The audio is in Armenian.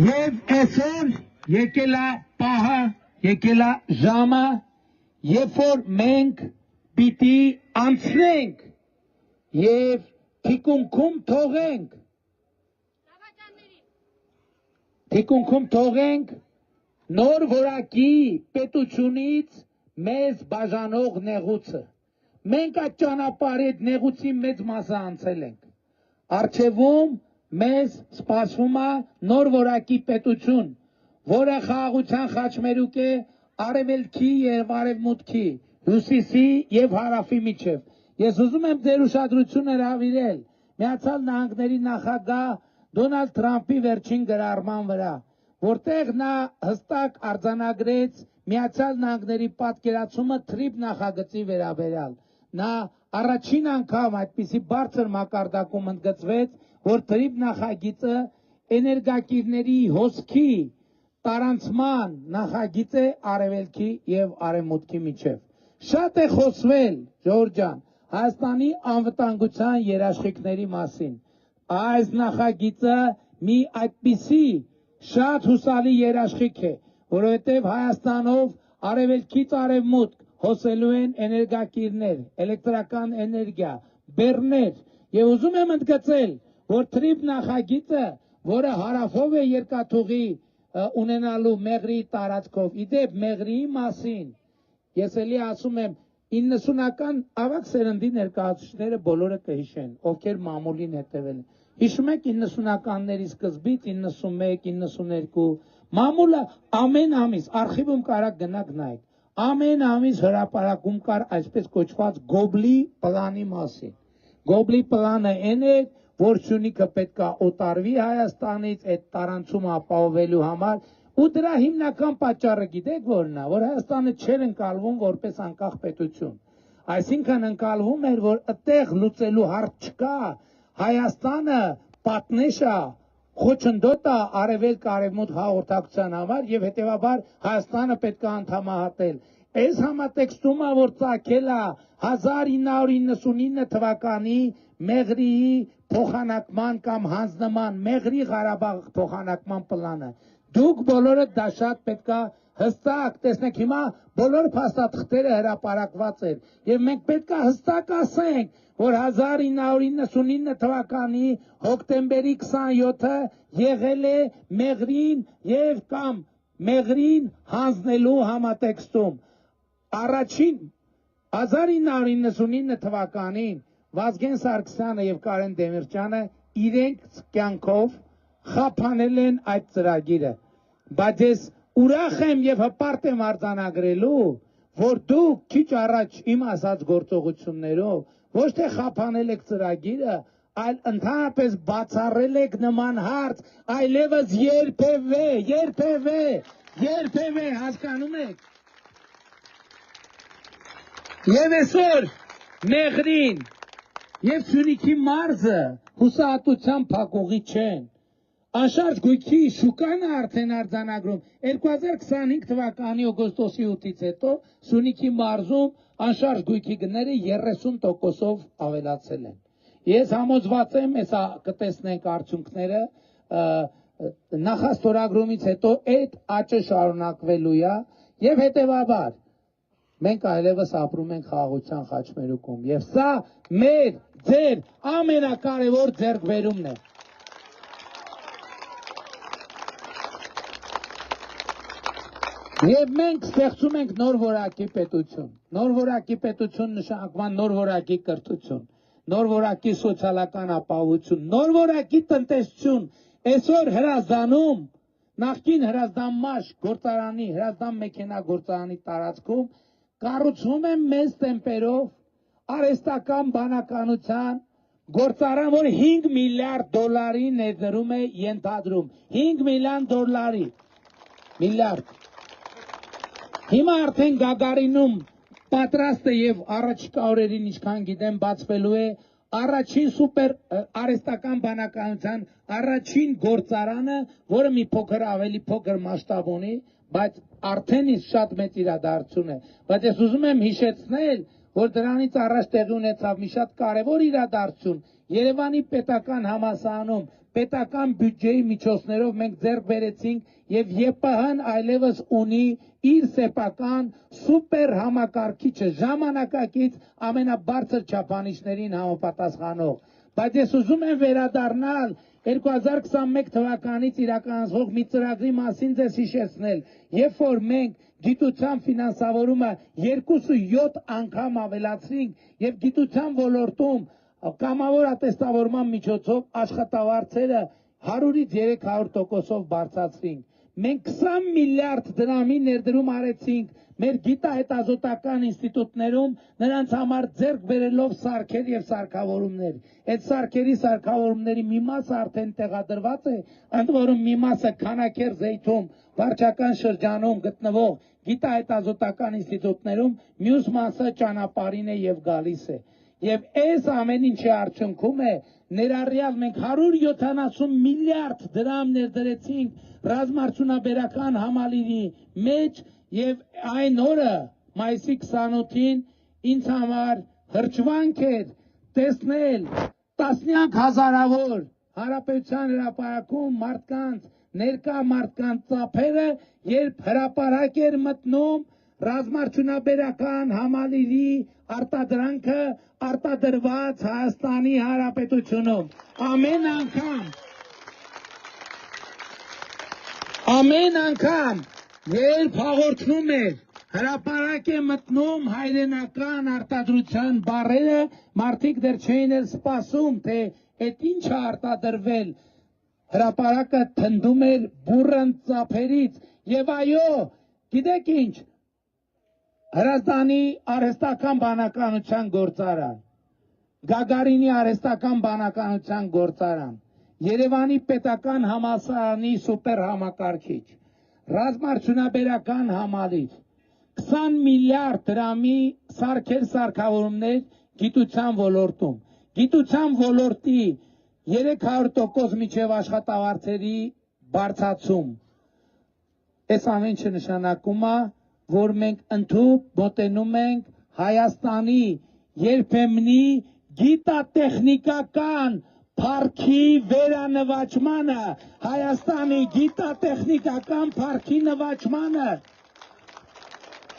Եվ այսօր եկել է պահը, եկել է ժամը, երբ որ մենք պիտի անցնենք եւ թիկունքում թողենք նոր որակի պետությունից մեզ բաժանող նեղուցը։ Մենք այդ ճանապարհի այդ նեղուցի մեծ մասը անցել ենք։ Առջևում մեզ սպասվում է նոր որակի պետություն, որը խաղաղության խաչմերուկ է արևելքի եւ արևմուտքի, հյուսիսի եւ հարավի միջև։ Ես ուզում եմ ձեր ուշադրությունը հրավիրել Միացյալ Նահանգների նախագահ Դոնալդ Թրամփի վերջին գրառման վրա, որտեղ նա հստակ արձանագրեց Միացյալ Նահանգների պատկերացումը TRIP նախագծի վերաբերյալ։ Նա առաջին անգամ այդպիսի բարձր մակարդակում ընդգծվեց, որ TRIP նախագիծը էներգակիրների հոսքի տարանցման նախագիծ է արևելքի եւ արևմուտքի միջև։ Շատ է խոսվել, Ժորժ ջան, Հայաստանի անվտանգության երաշխիքների մասին։ Այս նախագիծը մի այդպիսի շատ հուսալի երաշխիք է, որովհետև Հայաստանով արևելքից արևմուտք հոսելու են էներգակիրներ, էլեկտրական էներգիա, բեռներ, եւ ուզում եմ ընդգծել, որ TRIP նախագիծը, որը հարավով է երկաթուղի ունենալու Մեղրիի տարածքով, իդեպ Մեղրիի մասին, ես էլի ասում եմ 90-ական ավակ սերնդի ներկայացուցիչները բոլորը կհիշեն, ովքեր մամուլին հետևել են։ Հիշում եք 90-ականների սկզբից 91, 92 մամուլը ամեն ամիս արխիվում կարա գնաք նայեք, ամեն ամիս հրապարակում կար այսպես կոչված Գոբլի պլանի մասին։ Գոբլի պլանը այն է, որ Սյունիքը պետք է օտարվի Հայաստանից այդ տարանցումը ապահովելու համար, ու դրա հիմնական պատճառը գիտեք որն է, որ Հայաստանը չէր ընկալվում որպես անկախ պետություն։ Այսինքն ընկալվում էր, որ այդտեղ լուծելու հարց չկա, Հայաստանը պատնեշ է, խոչընդոտ է արևելք-արևմուտք հաղորդակցության համար եւ հետեւաբար Հայաստանը պետք է անդամահատել։ Այս համատեքստումը, որ ծագել է 1999 թվականի Մեղրիի փոխանակման կամ հանձնման Մեղրի Ղարաբաղ փոխանակման պլանը, դուք բոլորը դա շատ պետք է հստակ տեսնեք, հիմա բոլոր փաստաթղթերը հրապարակված են եւ մենք պետք է հստակ ասենք, որ 1999 թվականի հոկտեմբերի 27-ը եղել է Մեղրին եւ կամ Մեղրին հանձնելու համատեքստում։ Առաջին 1999 թվականին Վազգեն Սարգսյանը եւ Կարեն Դեմիրճյանը իրենք կյանքով խափանել են այդ ծրագիրը, բայց ես ուրախ եմ եւ հպարտ եմ արձանագրելու, որ դուք քիչ առաջ իմ ասած գործողություններով ոչ թե խափանել եք ծրագիրը, այլ ընդհանրապես բացառել եք նման հարց, այլևս երբևէ, հասկանում եք։ Եվ այսօր Մեղրին եւ Սյունիքի մարզը հուսահատության փակուղի չեն։ Անշարժ գույքի շուկան արդեն արձանագրում 2025 թվականի օգոստոսի 8-ից հետո Սյունիքի մարզում անշարժ գույքի գները 30%-ով ավելացել են։ Ես համոզված եմ, հեսա կտեսնենք արդյունքները, նախաստորագրումից հետո այդ աճը շարունակվելու է եւ հետեւաբար մենք այլևս ապրում ենք խաղաղության խաչմերուկում եւ սա մեր ձեր ամենակարևոր ձեռքբերումն է։ Եվ մենք ստեղծում ենք նոր որակի պետություն, նոր որակի պետություն նշանակման նոր որակի կրթություն, նոր որակի սոցիալական ապահովություն, նոր որակի տնտեսություն։ Այսօր Հրազդանում, նախկին Հրազդան մաշ գործարանի, Հրազդան մեքենա գործարանի տարածքում կառուցվում է մեծ տեմպերով արհեստական բանականության գործարան, որ 5 միլիարդ դոլարի ներդրում է ենթադրում, 5 միլիոն միլիարդ։ Հիմա արդեն Գագարինում պատրաստ է եւ առաջիկա օրերին ինչքան գիտեմ բացվելու է առաջին սուպեր արհեստական բանականության առաջին գործարանը, որը մի փոքր ավելի փոքր մասշտաբ ունի, բայց արդեն իսկ շատ մեծ իրադարձություն է։ Բայց ես ուզում եմ հիշեցնել, որ դրանից առաջ տեղի ունեցավ մի շատ կարևոր իրադարձություն Երևանի պետական համալսարանում պետական բյուջեի միջոցներով մենք ձեռք բերեցինք եւ ԵՊՀ-ն այլևս ունի իր սեփական սուպեր համակարգիչը ժամանակակից ամենաբարձր չափանիշներին համապատասխանող, բայց ես ուզում եմ վերադառնալ 2021 թվականից իրականացվող մի ծրագրի մասին ձեզ հիշեցնել, երբ որ մենք գիտության ֆինանսավորումը 2.7 անգամ ավելացրինք եւ գիտության ոլորտում կամավոր ատեստավորման միջոցով աշխատավարձերը 100-ից 300%-ով բարձրացրինք։ Մենք 20 միլիարդ դրամի ներդրում արեցինք մեր գիտահետազոտական ինստիտուտներում, նրանց համար ձեռք բերելով սարքեր եւ սարքավորումներ։ Այդ սարքերի սարքավորումների մի մասը արդեն տեղադրված է, ընդ որում մի մասը Քանաքեռ-Զեյթում վարչական շրջանում գտնվող գիտահետազոտական ինստիտուտներում, մյուս մասը ճանապարհին է եւ գալիս է։ Եվ այս ամեն ինչի արդյունքում է ներառյալ մենք 170 միլիարդ դրամ ներդրեցինք ռազմարդյունաբերական համալիրի մեջ եւ այն օրը մայիսի 28-ին ինձ համար հրճվանք էր տեսնել տասնյակ հազարավոր Հանրապետության հրապարակում մարդկանց ներկա մարդկանց ծափերը, երբ հրապարակ էր մտնում ռազմարդյունաբերական համալիրի արտադրանքը արտադրված Հայաստանի Հանրապետությունում։ Ամեն անգամ, երբ հաղորդնում էր հրապարակ է մտնում հայրենական արտադրության բառերը, մարդիկ դեռ չէին էլ սպասում, թե այդ ինչ է արտադրվել։ Հրապարակը թնդում էր բուռն ծափերից եւ այո, գիտեք ինչ, Հրազդանի արհեստական բանականության գործարան, Գագարինի արհեստական բանականության գործարան, Երևանի պետական համալսարանի սուպեր համակարգիչ, ռազմարդյունաբերական համալիր, 20 միլիարդ դրամի սարքեր սարքավորումներ գիտության ոլորտում, գիտության ոլորտի 300% միջև աշխատավարձերի բարձրացում։ Այս ամեն ինչը նշանակում է, որ մենք ընդհուպ մոտենում ենք Հայաստանի երբեմնի գիտատեխնիկական փառքի վերանվաճմանը, Հայաստանի գիտատեխնիկական փառքի նվաճմանը։